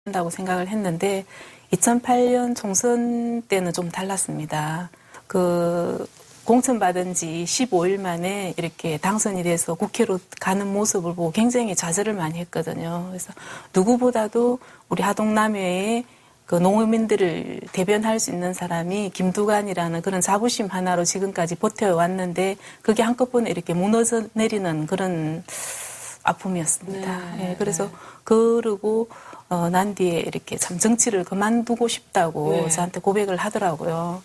한다고 생각을 했는데 2008년 총선 때는 좀 달랐습니다. 공천받은 지 15일 만에 이렇게 당선이 돼서 국회로 가는 모습을 보고 굉장히 좌절을 많이 했거든요. 그래서 누구보다도 우리 하동남회의 그 농민들을 대변할 수 있는 사람이 김두관이라는 그런 자부심 하나로 지금까지 버텨왔는데 그게 한꺼번에 이렇게 무너져 내리는 그런 아픔이었습니다. 네, 그래서 그러고 난 뒤에 이렇게 참 정치를 그만두고 싶다고 저한테 고백을 하더라고요.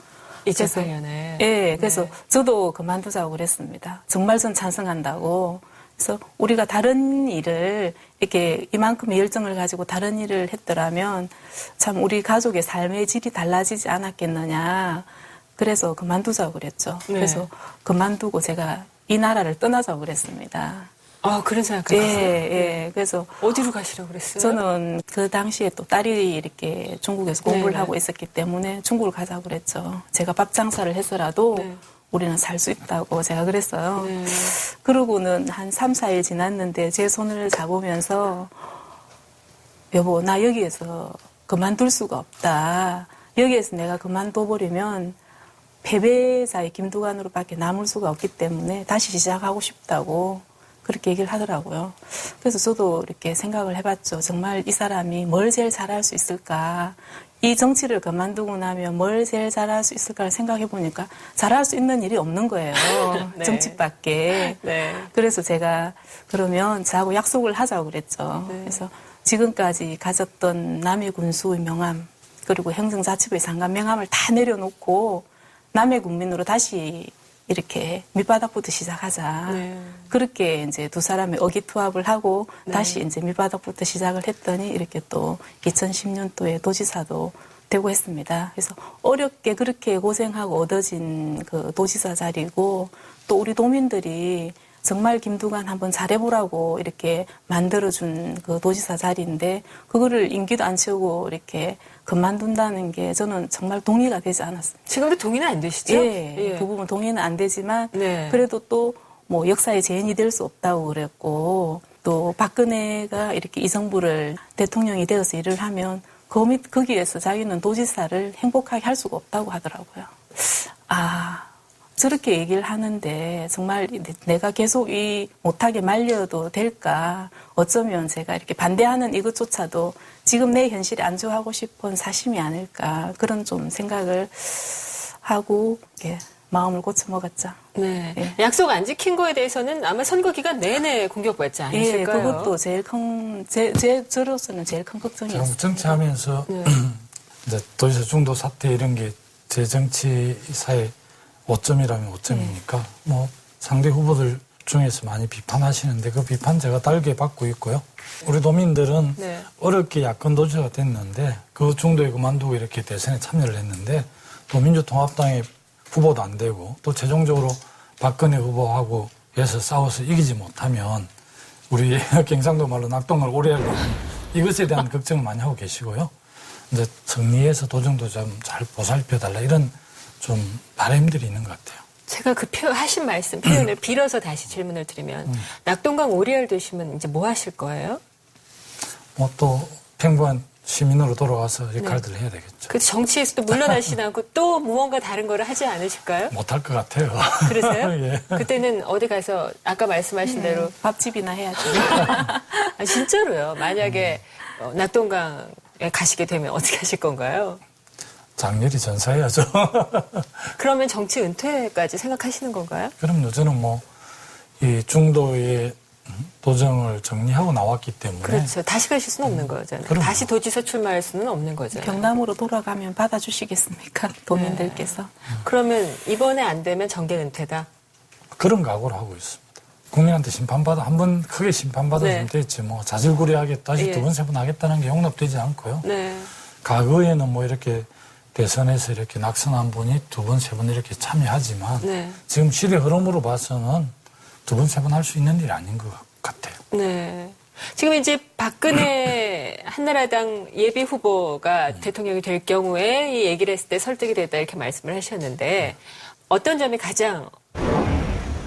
2008년에. 네, 그래서 저도 그만두자고 그랬습니다. 정말 전 찬성한다고. 그래서 우리가 다른 일을 이렇게 이만큼의 열정을 가지고 다른 일을 했더라면 참 우리 가족의 삶의 질이 달라지지 않았겠느냐. 그래서 그만두자고 그랬죠. 그래서 그만두고 제가 이 나라를 떠나자고 그랬습니다. 아, 그런 생각까지 했어요? 예. 그래서 어디로 가시라고 그랬어요? 저는 그 당시에 또 딸이 이렇게 중국에서 공부를 하고 있었기 때문에 중국을 가자고 그랬죠. 제가 밥 장사를 해서라도 우리는 살 수 있다고 제가 그랬어요. 그러고는 한 3, 4일 지났는데 제 손을 잡으면서 여보, 나 여기에서 그만둘 수가 없다. 여기에서 내가 그만둬버리면 패배자의 김두관으로밖에 남을 수가 없기 때문에 다시 시작하고 싶다고 그렇게 얘기를 하더라고요. 그래서 저도 이렇게 생각을 해봤죠. 정말 이 사람이 뭘 제일 잘할 수 있을까? 이 정치를 그만두고 나면 뭘 제일 잘할 수 있을까를 생각해보니까 잘할 수 있는 일이 없는 거예요. 정치밖에. 그래서 제가 그러면 저하고 약속을 하자고 그랬죠. 그래서 지금까지 가졌던 남해 군수의 명함 그리고 행정자치부의 장관 명함을 다 내려놓고 남해 국민으로 다시 이렇게 밑바닥부터 시작하자. 그렇게 이제 두 사람이 의기투합을 하고 다시 이제 밑바닥부터 시작을 했더니 이렇게 또 2010년도에 도지사도 되고 했습니다. 그래서 어렵게 그렇게 고생하고 얻어진 그 도지사 자리고 또 우리 도민들이 정말 김두관 한번 잘해보라고 이렇게 만들어준 그 도지사 자리인데 그거를 임기도 안 채우고 이렇게 그만둔다는 게 저는 정말 동의가 되지 않았습니다. 지금도 동의는 안 되시죠? 예. 그 부분 동의는 안 되지만 그래도 또 뭐 역사의 죄인이 될 수 없다고 그랬고 또 박근혜가 이렇게 이 정부를 대통령이 되어서 일을 하면 거기에서 자기는 도지사를 행복하게 할 수가 없다고 하더라고요. 저렇게 얘기를 하는데 정말 내가 계속 못하게 말려도 될까? 어쩌면 제가 이렇게 반대하는 이것조차도 지금 내 현실에 안주하고 싶은 사심이 아닐까? 그런 좀 생각을 하고 마음을 고쳐먹었죠. 약속 안 지킨 거에 대해서는 아마 선거 기간 내내 공격받지 않으실까요? 그것도 제일 저로서는 제일 큰 걱정이었어요. 제가 정치하면서 이제 도지사 중도 사태 이런 게 제 정치사에 5점이라면 5점이니까 뭐 상대 후보들 중에서 많이 비판하시는데 그 비판 제가 달게 받고 있고요. 우리 도민들은 어렵게 야권 도지사가 됐는데 그 중도에 그만두고 이렇게 대선에 참여를 했는데 또 민주통합당의 후보도 안 되고 또 최종적으로 박근혜 후보하고 해서 싸워서 이기지 못하면 우리 경상도 말로 낙동을 오래 하고 이것에 대한 걱정을 많이 하고 계시고요. 이제 정리해서 도정도 좀 잘 보살펴달라 이런 좀 바람들이 있는 것 같아요. 제가 그 하신 말씀, 표현을 빌어서 다시 질문을 드리면 낙동강 오리알 되시면 이제 뭐 하실 거예요? 뭐 또 평범한 시민으로 돌아와서 역할들을 해야 되겠죠. 그 정치에서도 물러나시지 않고 또 무언가 다른 거를 하지 않으실까요? 못할 것 같아요. 그러세요? 예. 그때는 어디 가서 아까 말씀하신 대로 밥집이나 해야죠. 진짜로요. 만약에 낙동강에 가시게 되면 어떻게 하실 건가요? 장렬히 전사해야죠. 그러면 정치 은퇴까지 생각하시는 건가요? 그럼요. 저는 뭐 이 중도의 도정을 정리하고 나왔기 때문에. 그렇죠. 다시 가실 수는 없는 거잖아요. 그럼요. 다시 도지사 출마할 수는 없는 거잖아요. 경남으로 돌아가면 받아주시겠습니까? 도민들께서. 그러면 이번에 안 되면 정계 은퇴다? 그런 각오를 하고 있습니다. 국민한테 심판받아, 한 번 크게 심판받았으면 됐지, 뭐, 자질구레하게 다시 두 번, 세 번 하겠다는 게 용납되지 않고요. 과거에는 뭐 이렇게 대선에서 이렇게 낙선한 분이 두 번, 세 번 이렇게 참여하지만 지금 시대 흐름으로 봐서는 두 번, 세 번 할 수 있는 일이 아닌 것 같아요. 지금 이제 박근혜 한나라당 예비 후보가 대통령이 될 경우에 이 얘기를 했을 때 설득이 됐다 이렇게 말씀을 하셨는데 어떤 점이 가장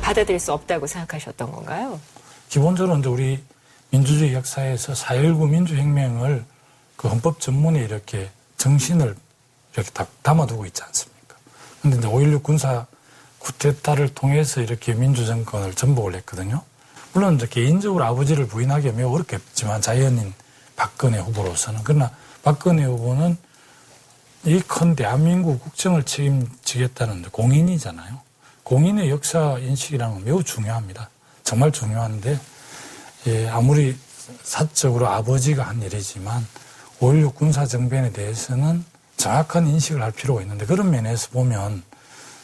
받아들일 수 없다고 생각하셨던 건가요? 기본적으로 이제 우리 민주주의 역사에서 4.19 민주혁명을 그 헌법 전문에 이렇게 정신을 이렇게 딱 담아두고 있지 않습니까? 근데 이제 5.16 군사 쿠데타를 통해서 이렇게 민주정권을 전복을 했거든요. 물론 이제 개인적으로 아버지를 부인하기 매우 어렵겠지만 자연인 박근혜 후보로서는. 그러나 박근혜 후보는 이컨 대한민국 국정을 책임지겠다는 공인이잖아요. 공인의 역사 인식이라는 건 매우 중요합니다. 정말 중요한데, 예, 아무리 사적으로 아버지가 한 일이지만 5.16 군사정변에 대해서는 정확한 인식을 할 필요가 있는데 그런 면에서 보면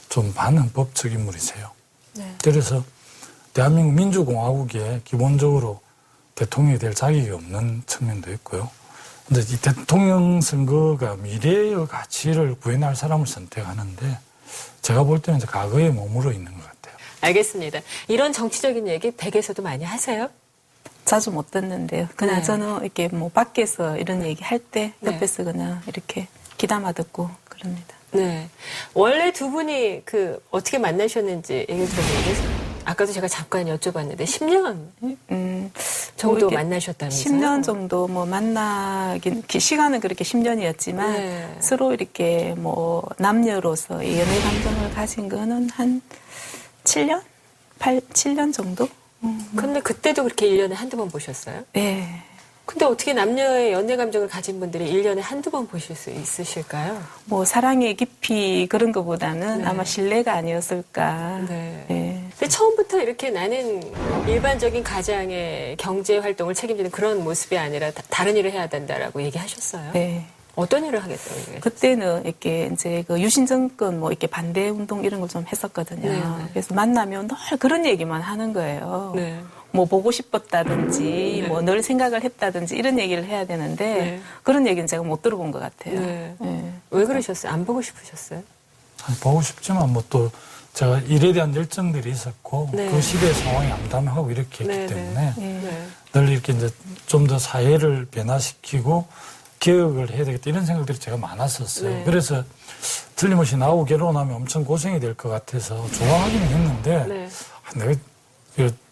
좀 반헌법적 인물이세요. 네. 그래서 대한민국 민주공화국에 기본적으로 대통령이 될 자격이 없는 측면도 있고요. 근데 이 대통령 선거가 미래의 가치를 구현할 사람을 선택하는데 제가 볼 때는 이제 과거에 머물러 있는 것 같아요. 알겠습니다. 이런 정치적인 얘기 댁에서도 많이 하세요? 자주 못 듣는데요. 그냥 네. 저는 이렇게 뭐 밖에서 이런 얘기 할 때 네. 옆에서 그냥 이렇게 귀담아 듣고 그럽니다. 네. 원래 두 분이 어떻게 만나셨는지 얘기를 들었는데, 아까도 제가 잠깐 여쭤봤는데, 10년 정도 이렇게 만나셨다면서요? 10년 정도 뭐 만나긴, 시간은 그렇게 10년이었지만 네. 서로 이렇게 뭐 남녀로서 이 연애 감정을 가진 거는 한 7년? 7년 정도? 근데 그때도 그렇게 1년에 한두 번 보셨어요? 네. 근데 어떻게 남녀의 연애 감정을 가진 분들이 1년에 한두 번 보실 수 있으실까요? 뭐 사랑의 깊이 그런 것보다는 네. 아마 신뢰가 아니었을까. 네. 네. 근데 처음부터 이렇게 나는 일반적인 가장의 경제 활동을 책임지는 그런 모습이 아니라 다른 일을 해야 된다라고 얘기하셨어요. 네. 어떤 일을 하겠다고 얘기했어요? 그때는 이렇게 이제 그 유신 정권 뭐 이렇게 반대 운동 이런 걸 좀 했었거든요. 네. 그래서 만나면 늘 그런 얘기만 하는 거예요. 네. 뭐 보고 싶었다든지 네. 뭐 늘 생각을 했다든지 이런 얘기를 해야 되는데 네. 그런 얘기는 제가 못 들어본 것 같아요. 네. 네. 왜 그러셨어요? 안 보고 싶으셨어요? 아니, 보고 싶지만 뭐 또 제가 일에 대한 열정들이 있었고 네. 그 시대의 상황이 암담하고 이렇게 했기 네, 때문에 네. 네. 늘 이렇게 이제 좀 더 사회를 변화시키고 개혁을 해야 되겠다 이런 생각들이 제가 많았었어요. 네. 그래서 틀림없이 나하고 결혼하면 엄청 고생이 될 것 같아서 좋아하기는 했는데 네. 내가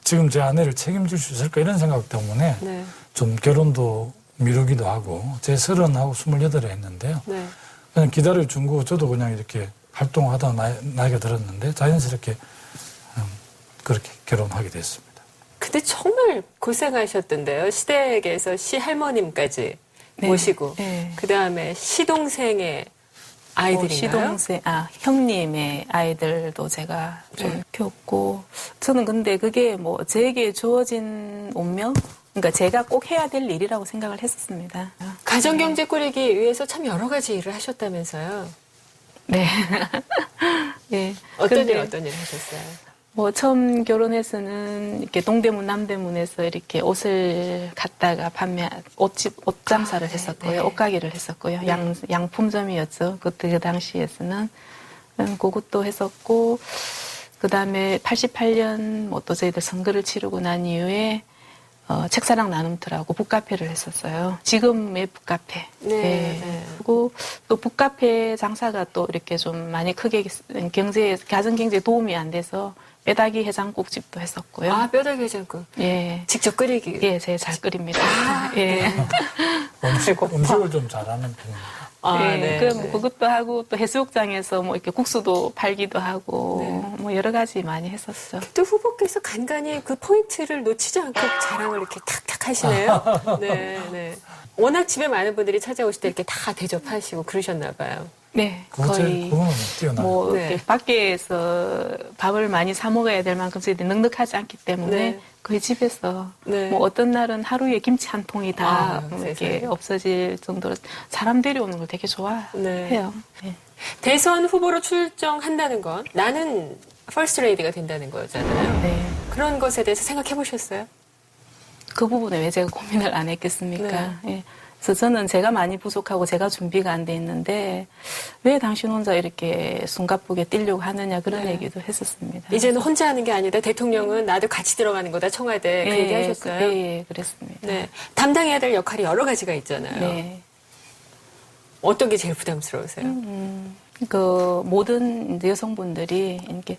지금 제 아내를 책임질 수 있을까 이런 생각 때문에 네. 좀 결혼도 미루기도 하고 제 30하고 28에 했는데요. 네. 그냥 기다려준 거 저도 그냥 이렇게 활동하다가 나이가 들었는데 자연스럽게 그렇게 결혼하게 됐습니다. 근데 정말 고생하셨던데요. 시댁에서 시할머님까지 네. 모시고 네. 그다음에 시동생의 뭐 아이들인가요? 시동생, 형님의 아이들도 제가 좀 네. 키웠고, 저는 근데 그게 뭐 제게 주어진 운명? 그러니까 제가 꼭 해야 될 일이라고 생각을 했었습니다. 가정경제 꾸리기 위해서 참 여러 가지 일을 하셨다면서요. 네. 네. 어떤 근데 일 하셨어요? 뭐 처음 결혼해서는 이렇게 동대문 남대문에서 이렇게 옷을 갖다가 옷 장사를 했었고요. 네. 옷가게를 했었고요. 양품점이었죠. 그때 그 당시에서는 그것도 했었고, 그 다음에 88년 뭐 또 저희들 선거를 치르고 난 이후에 책사랑 나눔터라고 북카페를 했었어요. 지금의 북카페. 네. 네. 그리고 또 북카페 장사가 또 이렇게 좀 많이 크게 가정경제에 도움이 안 돼서 뼈다귀 해장국집도 했었고요. 아, 뼈다귀 해장국. 예. 직접 끓이기. 예, 제가 잘 끓입니다. 아, 예. 음식을 좀 잘하는 편입니다. 아, 예. 네. 그럼 뭐 그것도 하고 또 해수욕장에서 뭐 이렇게 국수도 팔기도 하고 네. 뭐 여러 가지 많이 했었죠. 또 후보께서 간간히 그 포인트를 놓치지 않고 자랑을 이렇게 탁탁 하시네요. 네, 네. 워낙 집에 많은 분들이 찾아오실 때 이렇게 다 대접하시고 그러셨나 봐요. 네, 그거는 뛰어나요. 뭐 네. 이렇게 밖에서 밥을 많이 사 먹어야 될 만큼 저희들이 넉넉하지 않기 때문에 네. 거의 집에서 네. 뭐 어떤 날은 하루에 김치 한 통이 다 아, 이렇게 세상에. 없어질 정도로 사람 데려오는 걸 되게 좋아해요. 네. 대선 후보로 출정한다는 건 나는 퍼스트 레이디가 된다는 거잖아요. 네. 그런 것에 대해서 생각해 보셨어요? 그 부분에 왜 제가 고민을 안 했겠습니까? 예. 그래서 저는 제가 많이 부족하고 제가 준비가 안 돼 있는데 왜 당신 혼자 이렇게 숨가쁘게 뛰려고 하느냐 그런 네. 얘기도 했었습니다. 이제는 혼자 하는 게 아니다. 대통령은 나도 같이 들어가는 거다. 청와대. 그 얘기 하셨어요? 예, 그랬습니다. 네. 담당해야 될 역할이 여러 가지가 있잖아요. 네. 어떤 게 제일 부담스러우세요? 그 모든 이제 여성분들이 이렇게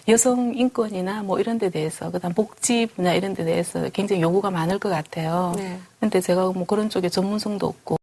여성 인권이나 뭐 이런 데 대해서 그다음 복지 분야 이런 데 대해서 굉장히 요구가 많을 것 같아요. 네. 근데 제가 뭐 그런 쪽에 전문성도 없고